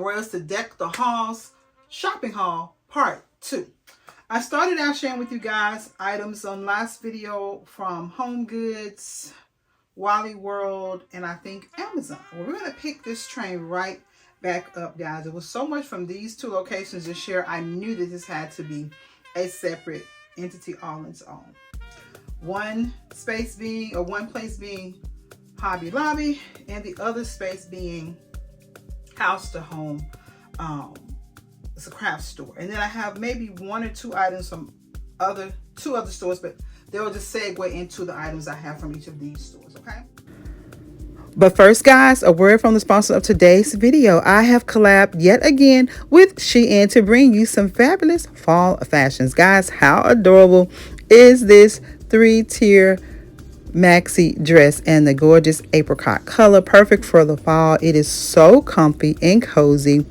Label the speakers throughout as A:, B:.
A: Royals to Deck the Halls Shopping Haul Part 2. I started out sharing with you guys items on last video from Home Goods, Wally World, and I think Amazon. Well, we're going to pick this train right back up, guys. There was so much from these two locations to share. I knew that this had to be a separate entity all its own. One place being Hobby Lobby, and the other space being House to Home. It's a craft store. And then I have maybe one or two items from two other stores, but they'll just segue into the items I have from each of these stores, okay? But first, guys, a word from the sponsor of today's video. I have collabed yet again with Shein to bring you some fabulous fall fashions. Guys, how adorable is this 3-tier maxi dress and the gorgeous apricot color? Perfect for the fall. It is so comfy and cozy.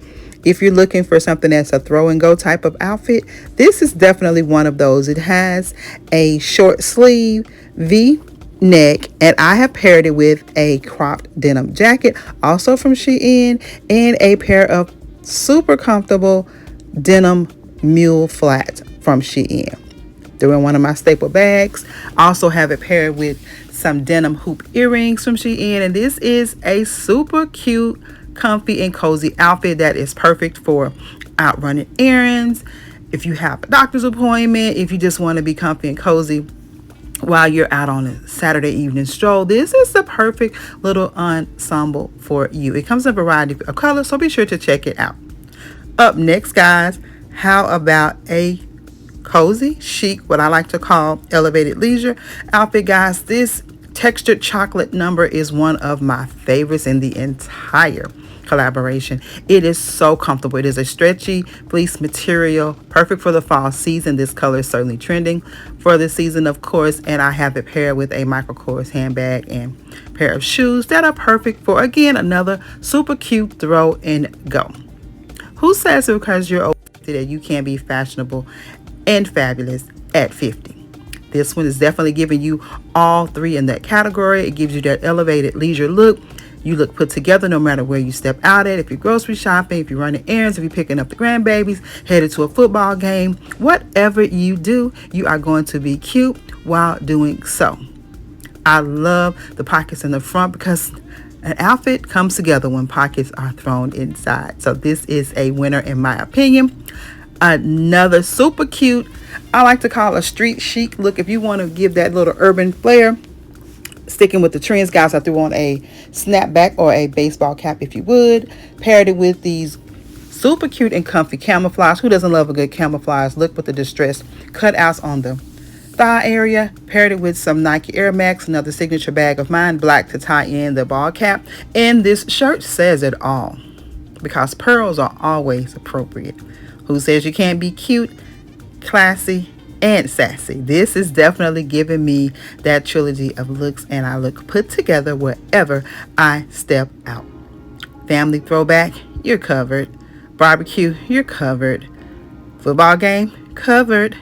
A: If you're looking for something that's a throw and go type of outfit, this is definitely one of those. It has a short sleeve V neck, and I have paired it with a cropped denim jacket, also from Shein, and a pair of super comfortable denim mule flats from Shein. They're in one of my staple bags. I also have it paired with some denim hoop earrings from Shein, and this is a super cute, comfy, and cozy outfit that is perfect for out running errands, if you have a doctor's appointment, if you just want to be comfy and cozy while you're out on a Saturday evening stroll. This is the perfect little ensemble for you. It comes in a variety of colors, so be sure to check it out. Up next, guys, how about a cozy, chic, what I like to call elevated leisure outfit, guys? This textured chocolate number is one of my favorites in the entire collaboration. It is so comfortable. It is a stretchy fleece material, perfect for the fall season. This color is certainly trending for this season, of course, and I have it paired with a Michael Kors handbag and pair of shoes that are perfect for, again, another super cute throw and go. Who says because you're over 50 that you can't be fashionable and fabulous at 50? This one is definitely giving you all three in that category. It gives you that elevated leisure look. You look put together no matter where you step out at. If you're grocery shopping, if you're running errands, if you're picking up the grandbabies, headed to a football game, whatever you do, you are going to be cute while doing so. I love the pockets in the front because an outfit comes together when pockets are thrown inside. So this is a winner in my opinion. Another super cute, I like to call a street chic look. If you want to give that little urban flair, sticking with the trends, guys, I threw on a snapback or a baseball cap, if you would. Paired it with these super cute and comfy camouflage. Who doesn't love a good camouflage look with the distressed cutouts on the thigh area? Paired it with some Nike Air Max, another signature bag of mine, black to tie in the ball cap. And this shirt says it all because pearls are always appropriate. Who says you can't be cute, classy, and sassy? This is definitely giving me that trilogy of looks, and I look put together wherever I step out. Family throwback, you're covered. Barbecue, you're covered. Football game, covered.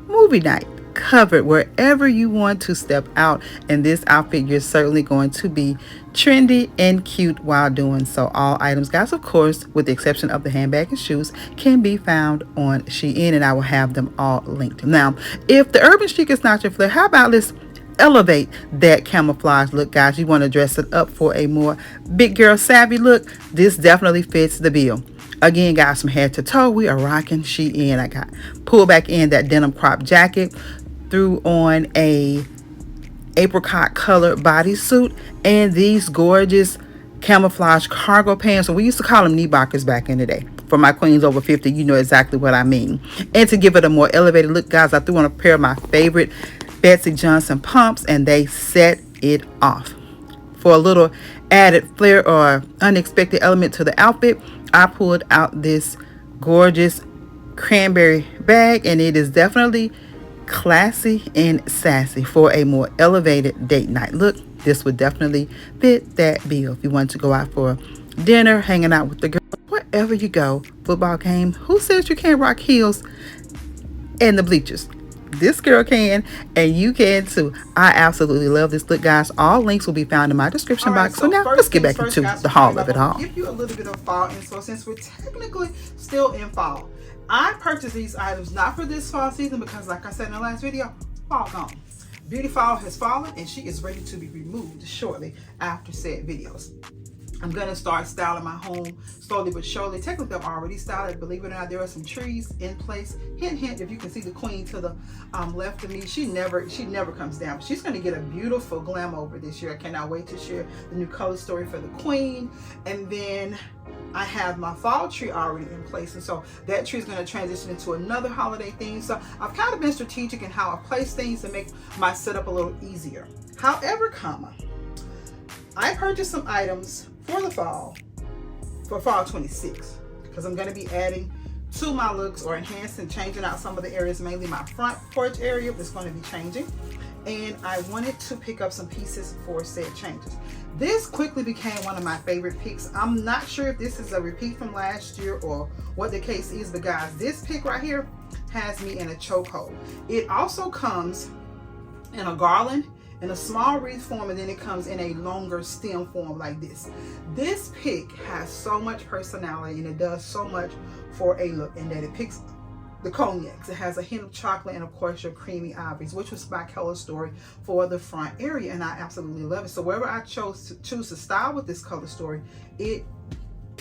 A: Movie night, covered. Wherever you want to step out in this outfit, you're certainly going to be trendy and cute while doing so. All items, guys, of course, with the exception of the handbag and shoes, can be found on Shein, and I will have them all linked. Now, if the urban chic is not your flair, how about let's elevate that camouflage look, guys? You want to dress it up for a more big girl savvy look. This definitely fits the bill. Again, guys, from head to toe, we are rocking Shein. I got pulled back in that denim crop jacket, threw on a apricot colored bodysuit, and these gorgeous camouflage cargo pants. So we used to call them knickerbockers back in the day. For my queens over 50, you know exactly what I mean. And to give it a more elevated look, guys, I threw on a pair of my favorite Betsy Johnson pumps, and they set it off. For a little added flair or unexpected element to the outfit, I pulled out this gorgeous cranberry bag, and it is definitely classy and sassy for a more elevated date night look. This would definitely fit that bill if you want to go out for dinner, hanging out with the girls, wherever you go, football game. Who says you can't rock heels and the bleachers? this girl can, and you can too. I absolutely love this look, guys. All links will be found in my description box. So now let's get back into the haul of it all. Give you a little bit of fall info since we're technically still in fall. I purchased these items not for this fall season because, like I said in the last video, fall gone. Beauty Fall has fallen and she is ready to be removed shortly after said videos. I'm going to start styling my home slowly but surely. Technically, I've already styled it. Believe it or not, there are some trees in place. Hint, hint, if you can see the queen to the left of me, she never comes down. She's going to get a beautiful glam over this year. I cannot wait to share the new color story for the queen. And then I have my fall tree already in place. And so that tree is going to transition into another holiday theme. So I've kind of been strategic in how I place things to make my setup a little easier. However, I purchased some items for the fall, for fall 26, because I'm going to be adding to my looks or enhancing, changing out some of the areas, mainly my front porch area is going to be changing. And I wanted to pick up some pieces for said changes. This quickly became one of my favorite picks. I'm not sure if this is a repeat from last year or what the case is, but guys, this pick right here has me in a chokehold. It also comes in a garland, in a small wreath form, and then it comes in a longer stem form like this. This pick has so much personality and it does so much for a look, in that it picks the cognacs. It has a hint of chocolate and of course your creamy ivories, which was my color story for the front area, and I absolutely love it. So wherever I choose to style with this color story, it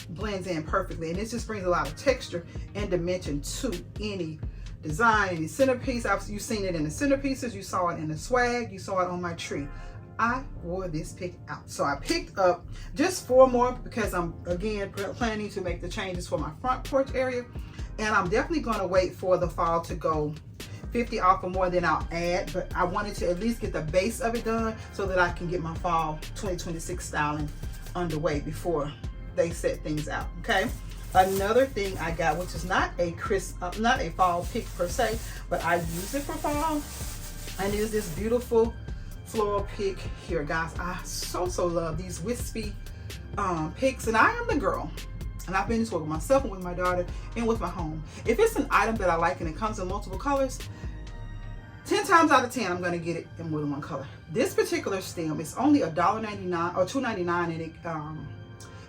A: blends in perfectly, and it just brings a lot of texture and dimension to any design, any centerpiece. You've seen it in the centerpieces, you saw it in the swag, you saw it on my tree. I wore this pick out. So I picked up just 4 more because I'm again planning to make the changes for my front porch area, and I'm definitely going to wait for the fall to go 50 off or more, then I'll add, but I wanted to at least get the base of it done so that I can get my fall 2026 styling underway before they set things out. Okay, another thing I got, which is not a not a fall pick per se, but I use it for fall, and it is this beautiful floral pick here, guys. I so love these wispy picks, and I am the girl, and I've been this way with myself and with my daughter and with my home. If it's an item that I like and it comes in multiple colors, 10 times out of 10 I'm going to get it in more than one color. This particular stem is only $1.99 or $2.99, and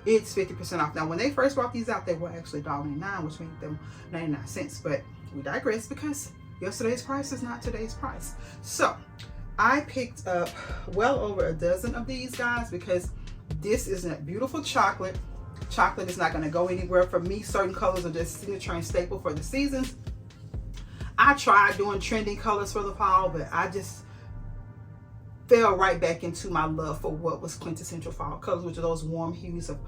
A: it's 50% off. Now, when they first brought these out, they were actually $1.99, which made them 99 cents. But we digress because yesterday's price is not today's price. So I picked up well over a dozen of these, guys, because this is a beautiful chocolate. Chocolate is not going to go anywhere. For me, certain colors are just signature and staple for the seasons. I tried doing trending colors for the fall, but I just fell right back into my love for what was quintessential fall colors, which are those warm hues of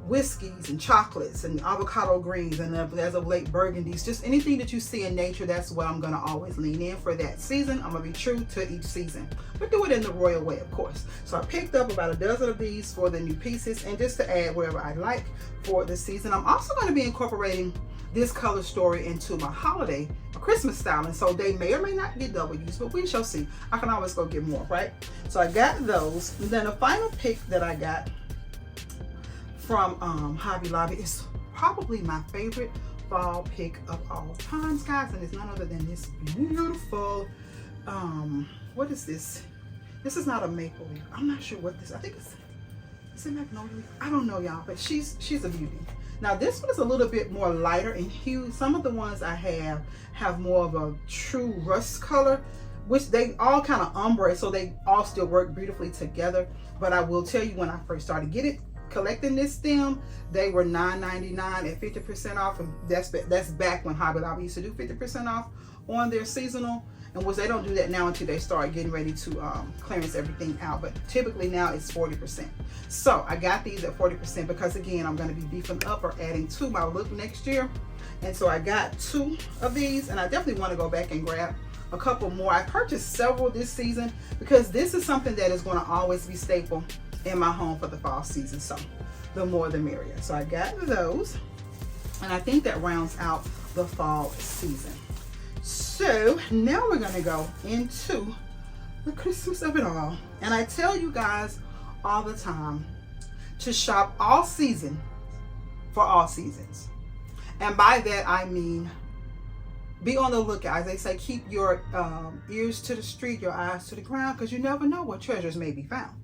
A: whiskeys and chocolates and avocado greens, and as of late burgundies. Just anything that you see in nature, that's what I'm going to always lean in for that season. I'm going to be true to each season, but do it in the royal way, of course. So I picked up about a dozen of these for the new pieces, and just to add whatever I like for the season. I'm also going to be incorporating this color story into my holiday or Christmas styling, so they may or may not get double use, but we shall see. I can always go get more, right? So I got those, and then the final pick that I got from Hobby Lobby is probably my favorite fall pick of all times, guys, and it's none other than this beautiful what is this? This is not a maple leaf. I'm not sure what this, I think it's a magnolia leaf. I don't know, y'all, but she's a beauty. Now this one is a little bit more lighter in hue. Some of the ones I have more of a true rust color, which they all kind of ombre, so they all still work beautifully together. But I will tell you, when I first started collecting this stem, they were $9.99 at 50% off, and that's back when Hobby Lobby used to do 50% off on their seasonal, and which they don't do that now until they start getting ready to clearance everything out, but typically now it's 40%. So I got these at 40% because, again, I'm going to be beefing up or adding to my look next year, and so I got 2 of these, and I definitely want to go back and grab a couple more. I purchased several this season because this is something that is going to always be staple in my home for the fall season, so the more the merrier. So I got those, and I think that rounds out the fall season. So now we're going to go into the Christmas of it all, and I tell you guys all the time to shop all season for all seasons, and by that I mean be on the lookout. As they say, keep your ears to the street, your eyes to the ground, because you never know what treasures may be found.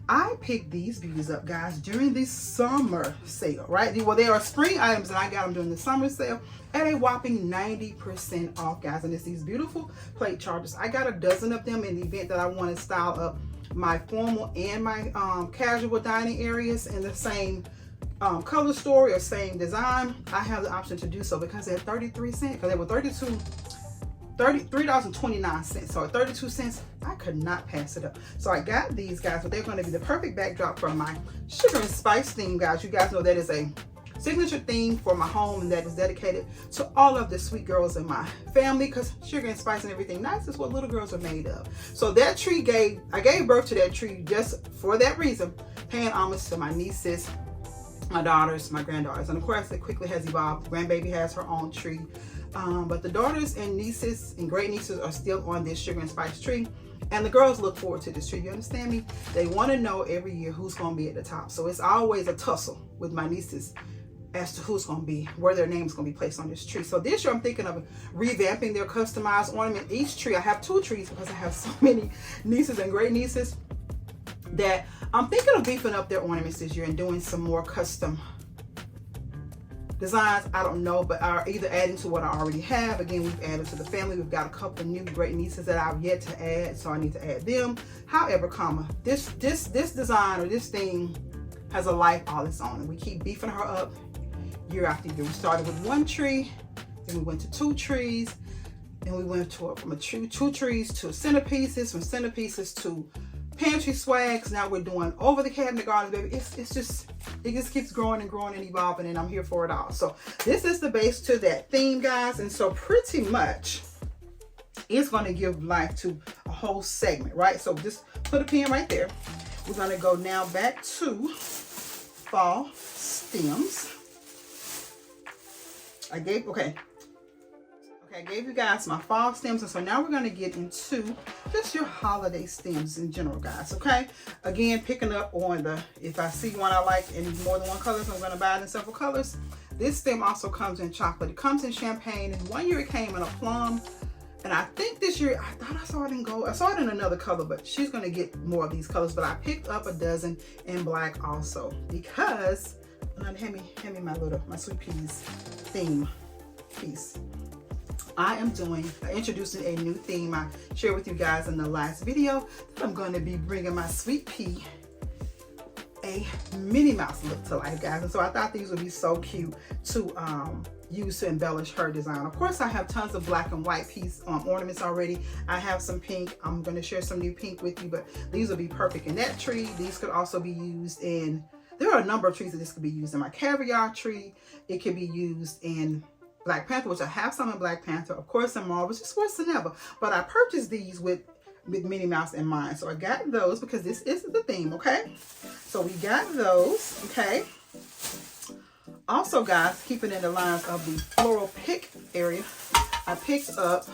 A: I picked these beauties up, guys, during the summer sale, right? Well, they are spring items, and I got them during the summer sale at a whopping 90% off, guys. And it's these beautiful plate chargers. I got a dozen of them in the event that I want to style up my formal and my casual dining areas in the same color story or same design. I have the option to do so because they're 33 cents, because they were $33.29. So at 32 cents, I could not pass it up. So I got these, guys, but they're going to be the perfect backdrop for my sugar and spice theme, guys. You guys know that is a signature theme for my home, and that is dedicated to all of the sweet girls in my family, because sugar and spice and everything nice is what little girls are made of. So that tree I gave birth to that tree just for that reason, paying homage to my nieces, my daughters, my granddaughters. And of course, it quickly has evolved. Grandbaby has her own tree. But the daughters and nieces and great nieces are still on this sugar and spice tree. And the girls look forward to this tree. You understand me? They want to know every year who's going to be at the top. So it's always a tussle with my nieces as to who's going to be, where their name's going to be placed on this tree. So this year I'm thinking of revamping their customized ornament. Each tree, I have 2 trees because I have so many nieces and great nieces that I'm thinking of beefing up their ornaments this year and doing some more custom designs. I don't know, but are either adding to what I already have. Again, we've added to the family. We've got a couple of new great nieces that I've yet to add, so I need to add them. However, this design or this thing has a life all its own, and we keep beefing her up year after year. We started with 1 tree, then we went to 2 trees, and we went from 2 trees to centerpieces, from centerpieces to pantry swags. Now we're doing over the cabinet gardens, baby. It just keeps growing and growing and evolving, and I'm here for it all. So this is the base to that theme, guys. And so pretty much it's going to give life to a whole segment, right? So just put a pin right there. We're going to go now back to fall stems. I gave you guys my fall stems, and so now we're going to get into just your holiday stems in general, guys. Okay, again, picking up on if I see one I like in more than one color, so I'm going to buy it in several colors. This stem also comes in chocolate. It comes in champagne, and one year it came in a plum, and I think this year I thought I saw it in gold. I saw it in another color, but she's going to get more of these colors. But I picked up a dozen in black also, because hand me my sweet peas theme piece. I am introducing a new theme I shared with you guys in the last video, that I'm going to be bringing my sweet pea a Minnie Mouse look to life, guys. And so I thought these would be so cute to use to embellish her design. Of course, I have tons of black and white piece ornaments already. I have some pink. I'm going to share some new pink with you, but these will be perfect in that tree. These could also be used in, there are a number of trees that this could be used in. My caviar tree, it could be used in Black Panther, which I have some in Black Panther, of course in Marvel, just worse than ever. But I purchased these with Minnie Mouse in mind. So I got those because this is the theme, okay? So we got those, okay? Also, guys, keeping in the lines of the floral pick area, I picked up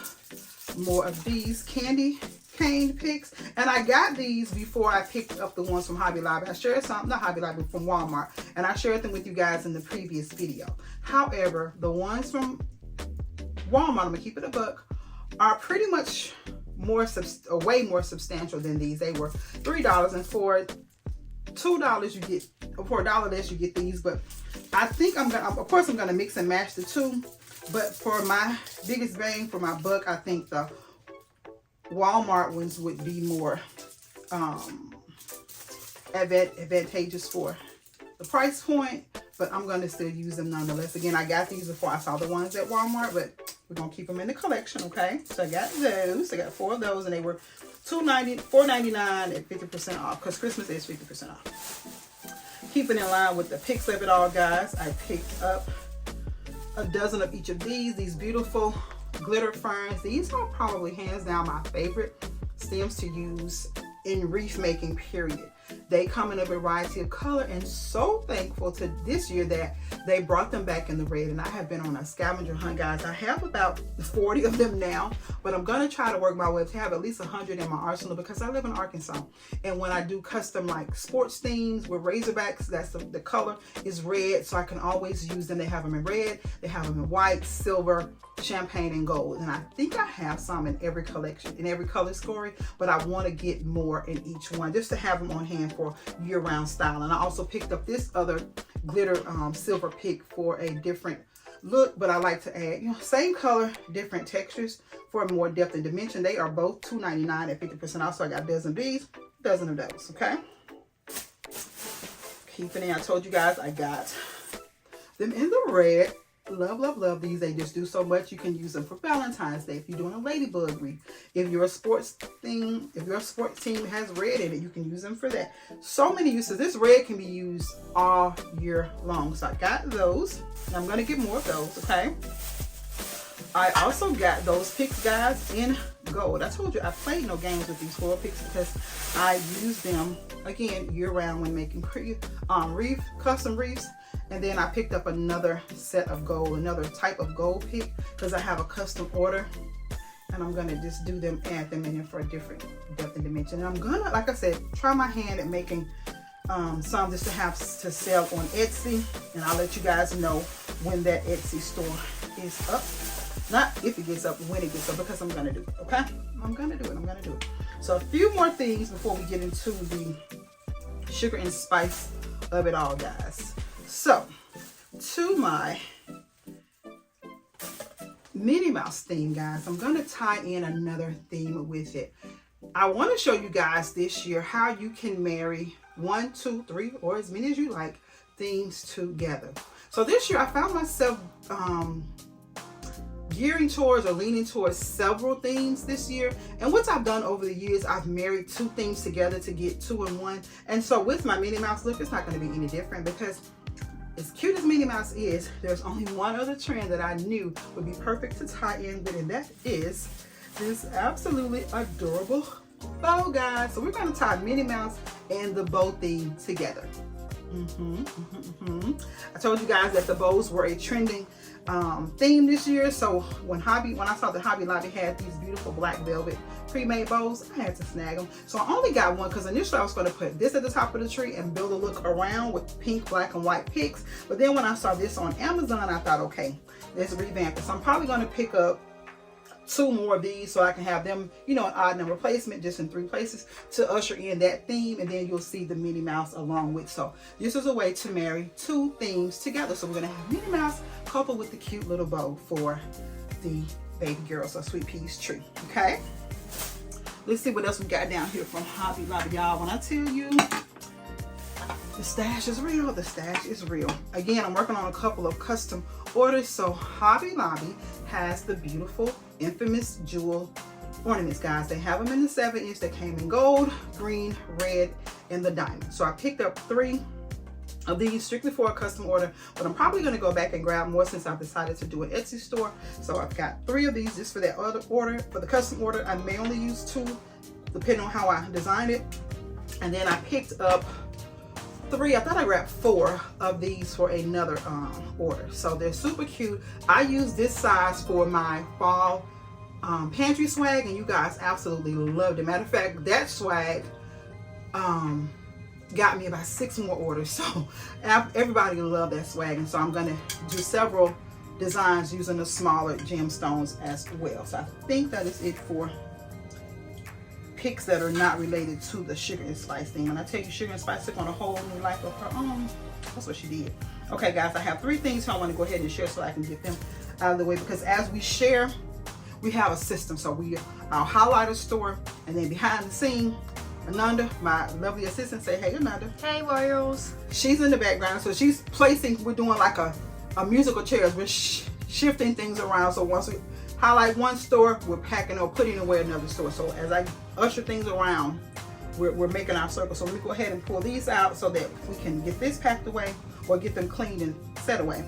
A: more of these candy cane picks, and I got these before I picked up the ones from Hobby Lobby. I shared some, not Hobby Lobby, from Walmart, and I shared them with you guys in the previous video. However, the ones from Walmart, I'm gonna keep it a buck, are pretty much way more substantial than these. They were $3, and for $2 you get, for $1 less you get these. But I think I'm gonna mix and match the two. But for my biggest bang for my buck, I think the Walmart ones would be more advantageous for the price point, but I'm going to still use them nonetheless. Again, I got these before I saw the ones at Walmart, but we're going to keep them in the collection, okay? So I got those. I got 4 of those, and they were $4.99 at 50% off, because Christmas is 50% off. Keeping in line with the picks of it all, guys, I picked up a dozen of each of these beautiful glitter ferns. These are probably hands down my favorite stems to use in wreath making, period. They come in a variety of color, and so thankful to this year that they brought them back in the red. And I have been on a scavenger hunt, guys. I have about 40 of them now, but I'm gonna try to work my way to have at least 100 in my arsenal because I live in Arkansas. And when I do custom like sports themes with Razorbacks, that's the color is red, so I can always use them. They have them in red, they have them in white, silver, champagne, and gold. And I think I have some in every collection, in every color story, but I want to get more in each one just to have them on hand for year-round style. And I also picked up this other glitter silver pick for a different look, but I like to add, you know, same color, different textures for more depth and dimension. They are both $2.99 at 50% off. So I got a dozen of these, a dozen of those. Okay, keeping it. I told you guys I got them in the red. Love, love, love these. They just do so much. You can use them for Valentine's Day if you're doing a ladybug wreath. If your sports thing, if your sports team has red in it, you can use them for that. So many uses. This red can be used all year long. So I got those. And I'm going to get more of those, okay? I also got those picks, guys, in gold. I told you I played no games with these floral picks because I use them, again, year-round when making custom wreaths. And then I picked up another set of gold, another type of gold pick, because I have a custom order. And I'm gonna just do them, add them in here for a different depth and dimension. And I'm gonna, like I said, try my hand at making some just to have to sell on Etsy. And I'll let you guys know when that Etsy store is up. Not if it gets up, when it gets up, because I'm gonna do it, okay? I'm gonna do it. So a few more things before we get into the sugar and spice of it all, guys. So, to my Minnie Mouse theme, guys, I'm going to tie in another theme with it. I want to show you guys this year how you can marry 1, 2, 3, or as many as you like, themes together. So this year I found myself gearing towards or leaning towards several themes this year. And what I've done over the years, I've married 2 themes together to get 2 in 1. And so with my Minnie Mouse look, it's not going to be any different because as cute as Minnie Mouse is, there's only one other trend that I knew would be perfect to tie in with, and that is this absolutely adorable bow, guys. So we're going to tie Minnie Mouse and the bow theme together. I told you guys that the bows were a trending theme this year. So when I saw that Hobby Lobby had these beautiful black velvet pre-made bows, I had to snag them. So I only got one because initially I was going to put this at the top of the tree and build a look around with pink, black, and white picks. But then when I saw this on Amazon, I thought, okay, let's revamp it. So I'm probably going to pick up 2 more of these so I can have them, you know, an odd number placement just in 3 places to usher in that theme. And then you'll see the Minnie Mouse along with. So this is a way to marry 2 themes together. So we're going to have Minnie Mouse coupled with the cute little bow for the baby girl, so Sweet Pea's tree. Okay, let's see what else we got down here from Hobby Lobby, y'all. When I tell you the stash is real, the stash is real. Again, I'm working on a couple of custom orders. So Hobby Lobby has the beautiful infamous jewel ornaments, guys. They have them in the 7-inch. They came in gold, green, red, and the diamond. So I picked up 3 of these strictly for a custom order, but I'm probably going to go back and grab more since I've decided to do an Etsy store. So I've got 3 of these just for that other order. For the custom order, I may only use 2 depending on how I designed it. And then I picked up 3, I thought I grabbed 4 of these for another order. So they're super cute. I use this size for my fall pantry swag, and you guys absolutely loved it. Matter of fact, that swag got me about 6 more orders. So everybody loved that swag, and so I'm gonna do several designs using the smaller gemstones as well. So I think that is it for picks that are not related to the sugar and spice theme. And I tell you, sugar and spice took on a whole new life of her own. That's what she did. Okay, guys, I have 3 things I want to go ahead and share so I can get them out of the way, because as we share, we have a system. So our highlighter store, and then behind the scene, Ananda, my lovely assistant, say hey, Ananda.
B: Hey, Royals.
A: She's in the background, so she's placing, we're doing like a musical chairs. We're shifting things around. So once we highlight one store, we're packing or putting away another store. So as I usher things around, we're making our circle. So let me go ahead and pull these out so that we can get this packed away or get them cleaned and set away.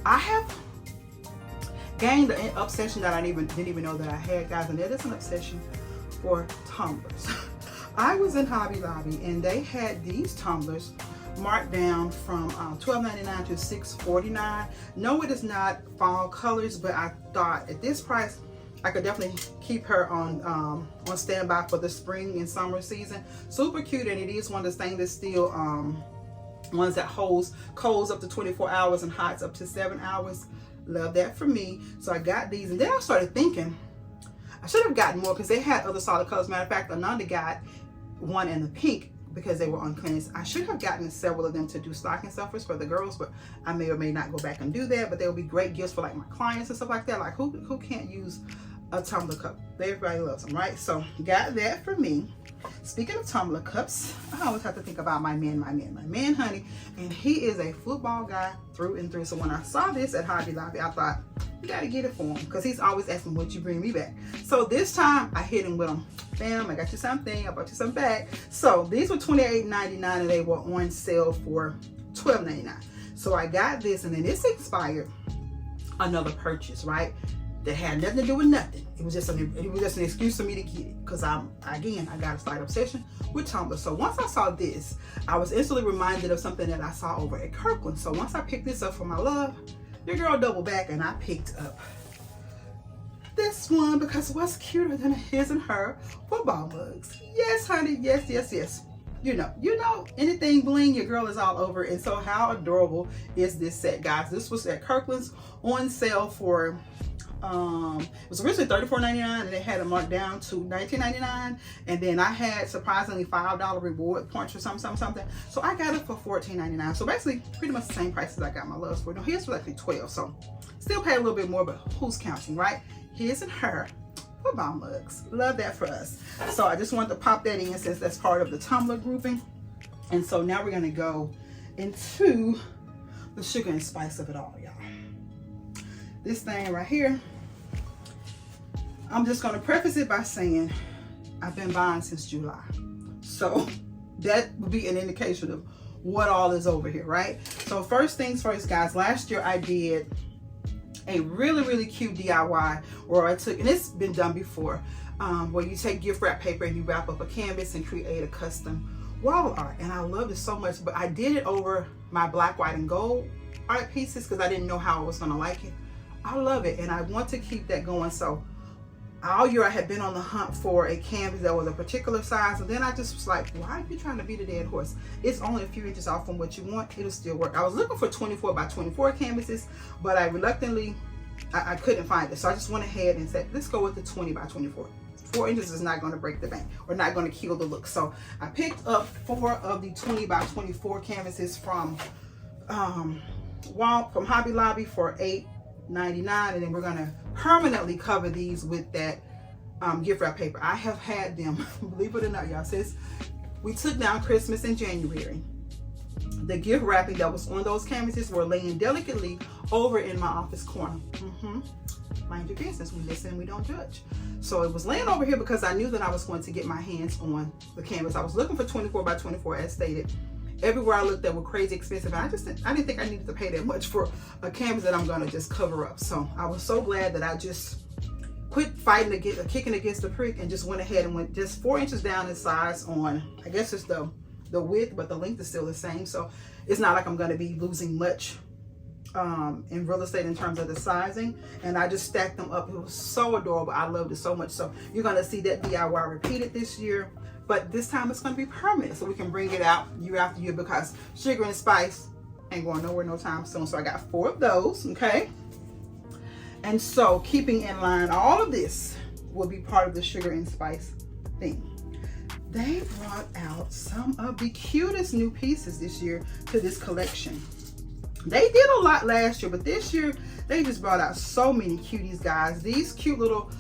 A: I have gained an obsession that I didn't even know that I had, guys, and that is an obsession for tumblers. I was in Hobby Lobby and they had these tumblers marked down from $12.99 to $6.49. No, it is not fall colors, but I thought at this price I could definitely keep her on standby for the spring and summer season. Super cute, and it is one of the stainless steel ones that holds colds up to 24 hours and hots up to 7 hours. Love that for me. So I got these, and then I started thinking I should have gotten more because they had other solid colors. Matter of fact, Ananda got one in the pink because they were on clearance. I should have gotten several of them to do stocking stuffers for the girls, but I may or may not go back and do that. But they will be great gifts for like my clients and stuff like that. Like who can't use a Tumblr cup? Everybody loves them, right? So got that for me. Speaking of Tumblr cups, I always have to think about my man, honey, and he is a football guy through and through. So when I saw this at Hobby Lobby, I thought, you gotta get it for him because he's always asking, would you bring me back? So this time I hit him with them. Bam, I got you something, I brought you some back. So these were $28.99 and they were on sale for $12.99. So I got this, and then this expired another purchase, right? That had nothing to do with nothing. It was just an excuse for me to get it because I got a slight obsession with Tumbler. So once I saw this, I was instantly reminded of something that I saw over at Kirkland. So once I picked this up for my love, your girl doubled back and I picked up this one because what's cuter than his and her football mugs? Yes, honey. Yes, yes, yes. You know, anything bling, your girl is all over. And so how adorable is this set, guys? This was at Kirkland's on sale for it was originally $34.99 and they had it marked down to $19.99, and then I had surprisingly $5 reward points or something. So I got it for $14.99. So basically pretty much the same price as I got my loves for. No, his was actually $12, so still paid a little bit more, but who's counting, right? His and her football mugs. Love that for us. So I just wanted to pop that in since that's part of the Tumbler grouping. And so now we're gonna go into the sugar and spice of it all, y'all. This thing right here, I'm just going to preface it by saying I've been buying since July. So that would be an indication of what all is over here, right? So first things first, guys, last year I did a really cute DIY where I took, and it's been done before, where you take gift wrap paper and you wrap up a canvas and create a custom wall art. And I love it so much, but I did it over my black, white, and gold art pieces because I didn't know how I was going to like it. I love it and I want to keep that going. So all year I had been on the hunt for a canvas that was a particular size, and then I just was like, why are you trying to beat a dead horse? It's only a few inches off from what you want. It'll still work. I was looking for 24 by 24 canvases, but I reluctantly, I couldn't find it. So I just went ahead and said, let's go with the 20 by 24. 4 inches is not going to break the bank or not going to kill the look. So I picked up 4 of the 20 by 24 canvases from Hobby Lobby for $8.99, and then we're gonna permanently cover these with that gift wrap paper. I have had them, believe it or not, y'all, since we took down Christmas in January. The gift wrapping that was on those canvases were laying delicately over in my office corner. Mind your business, we listen and we don't judge. So it was laying over here because I knew that I was going to get my hands on the canvas. I was looking for 24 by 24 as stated. Everywhere I looked, they were crazy expensive. And I didn't think I needed to pay that much for a canvas that I'm gonna just cover up. So I was so glad that I just quit fighting against, kicking against the prick, and just went ahead and went just 4 inches down in size on, I guess it's the width, but the length is still the same. So it's not like I'm gonna be losing much in real estate in terms of the sizing. And I just stacked them up. It was so adorable. I loved it so much. So you're gonna see that DIY repeated this year. But this time it's going to be permanent, so we can bring it out year after year because sugar and spice ain't going nowhere no time soon. So I got 4 of those, okay? And so keeping in line, all of this will be part of the sugar and spice theme. They brought out some of the cutest new pieces this year to this collection. They did a lot last year, but this year they just brought out so many cuties, guys. These cute little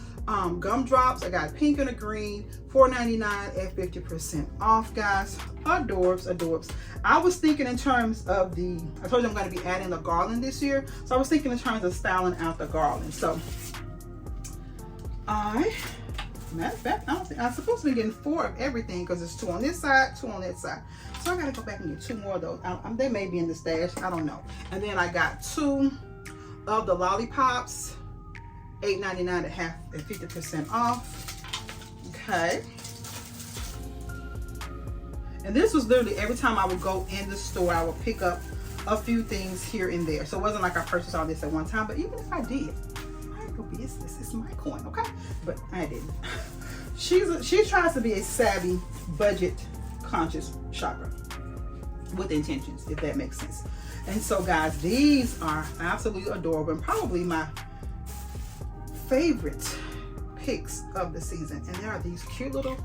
A: gumdrops, I got pink and a green, $4.99 at 50% off, guys. Adorbs. I was thinking in terms of I told you I'm going to be adding the garland this year, so I was thinking in terms of styling out the garland. So matter of fact, I'm supposed to be getting 4 of everything because it's 2 on this side, 2 on that side. So I gotta go back and get 2 more of those. They may be in the stash, I don't know. And then I got 2 of the lollipops, $8.99 at 50% off. Okay. And this was literally every time I would go in the store, I would pick up a few things here and there. So it wasn't like I purchased all this at one time, but even if I did, I ain't gonna business. It's my coin, okay? But I didn't. She tries to be a savvy, budget conscious shopper with intentions, if that makes sense. And so guys, these are absolutely adorable and probably my favorite picks of the season. And there are these cute little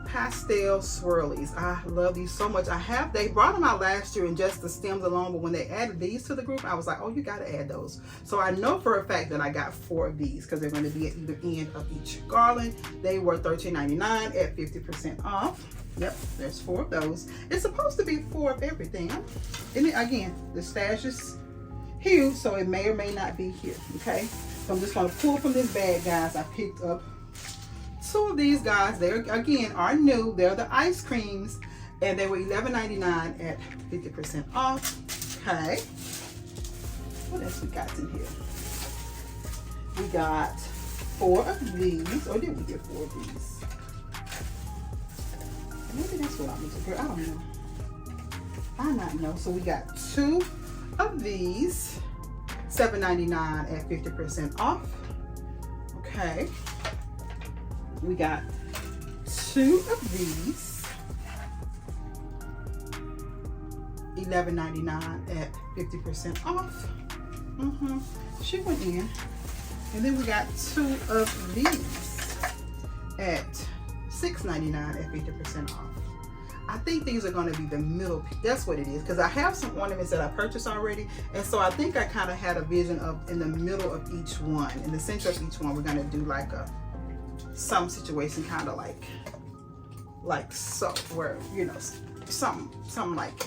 A: pastel swirlies. I love these so much. They brought them out last year in just the stems alone, but when they added these to the group, I was like, oh, you got to add those. So I know for a fact that I got 4 of these because they're going to be at either end of each garland. They were $13.99 at 50% off. Yep, there's 4 of those. It's supposed to be 4 of everything. And again, the stash is huge, so it may or may not be here, okay? So I'm just going to pull from this bag, guys. I picked up 2 of these, guys. They again are new. They're the ice creams, and they were $11.99 at 50% off. Okay. What else we got in here? We got 4 of these. Or did we get 4 of these? Maybe that's what I'm looking for. I don't know. I not know. So we got 2 of these, $7.99 at 50% off. Okay. We got 2 of these, $11.99 at 50% off. She went in. And then we got 2 of these at $6.99 at 50% off. I think these are going to be the middle. That's what it is, because I have some ornaments that I purchased already, and so I think I kind of had a vision of in the middle of each one, in the center of each one, we're going to do like some situation kind of like so, where, you know, something like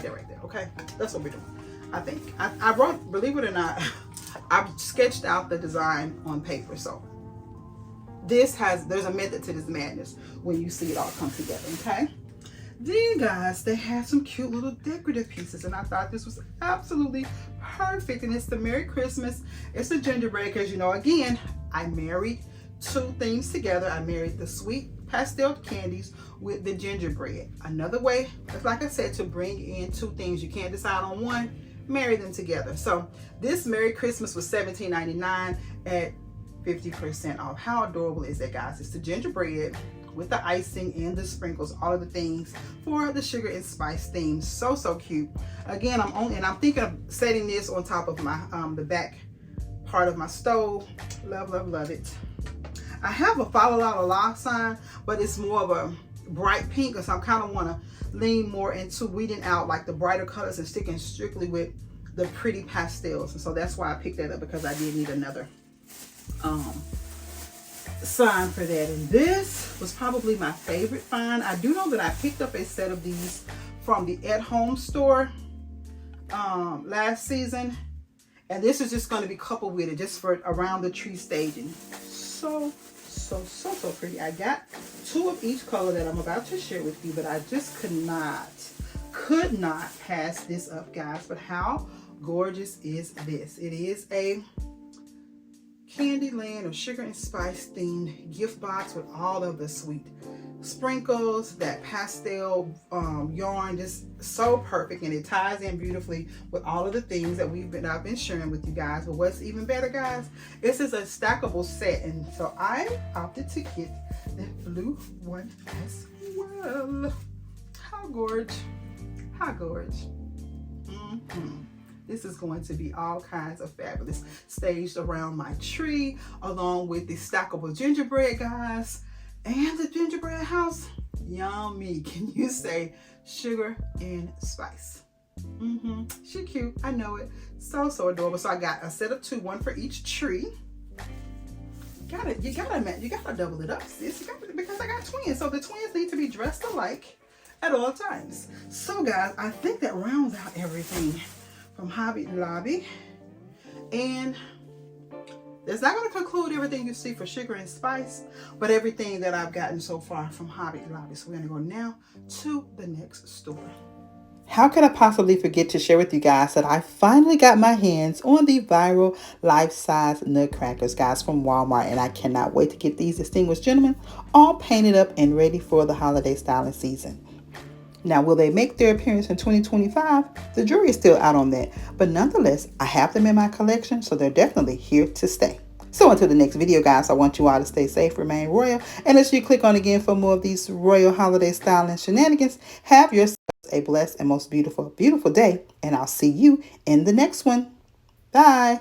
A: that right there. Okay, that's what we're doing. I think I wrote, believe it or not, I've sketched out the design on paper, so there's a method to this madness when you see it all come together. Okay, then guys, they have some cute little decorative pieces, and I thought this was absolutely perfect. And it's the Merry Christmas. It's the gingerbread, because, you know, again, I married 2 things together. I married the sweet pastel candies with the gingerbread. Another way, like I said, to bring in 2 things. You can't decide on one, marry them together. So this Merry Christmas was $17.99 at 50% off. How adorable is that, guys? It's the gingerbread with the icing and the sprinkles, all of the things for the sugar and spice theme. So cute. Again, I'm thinking of setting this on top of my the back part of my stove. Love it. I have a Fa La La La sign, but it's more of a bright pink, so I kind of want to lean more into weeding out like the brighter colors and sticking strictly with the pretty pastels. And so that's why I picked that up, because I did need another sign for that. And this was probably my favorite find. I do know that I picked up a set of these from the At Home store last season, and this is just going to be coupled with it just for around the tree staging. So pretty. I got 2 of each color that I'm about to share with you, but I just could not pass this up, guys. But how gorgeous is this? It is a Candyland or sugar and spice themed gift box with all of the sweet sprinkles, that pastel yarn, just so perfect, and it ties in beautifully with all of the things that I've been sharing with you guys. But what's even better, guys, this is a stackable set, and so I opted to get the blue one as well. How gorge. This is going to be all kinds of fabulous, staged around my tree, along with the stackable gingerbread, guys, and the gingerbread house. Yummy. Can you say sugar and spice? She cute. I know it. So adorable. So I got a set of 2, 1 for each tree. You gotta double it up, sis. Because I got twins, so the twins need to be dressed alike at all times. So guys, I think that rounds out everything from Hobby Lobby, and that's not going to conclude everything you see for sugar and spice, but everything that I've gotten so far from Hobby Lobby. So we're going to go now to the next store. How could I possibly forget to share with you guys that I finally got my hands on the viral life-size Nutcrackers, guys, from Walmart, and I cannot wait to get these distinguished gentlemen all painted up and ready for the holiday styling season. Now, will they make their appearance in 2025? The jury is still out on that. But nonetheless, I have them in my collection, so they're definitely here to stay. So until the next video, guys, I want you all to stay safe, remain royal, and as you click on again for more of these royal holiday style and shenanigans, have yourselves a blessed and most beautiful, beautiful day, and I'll see you in the next one. Bye.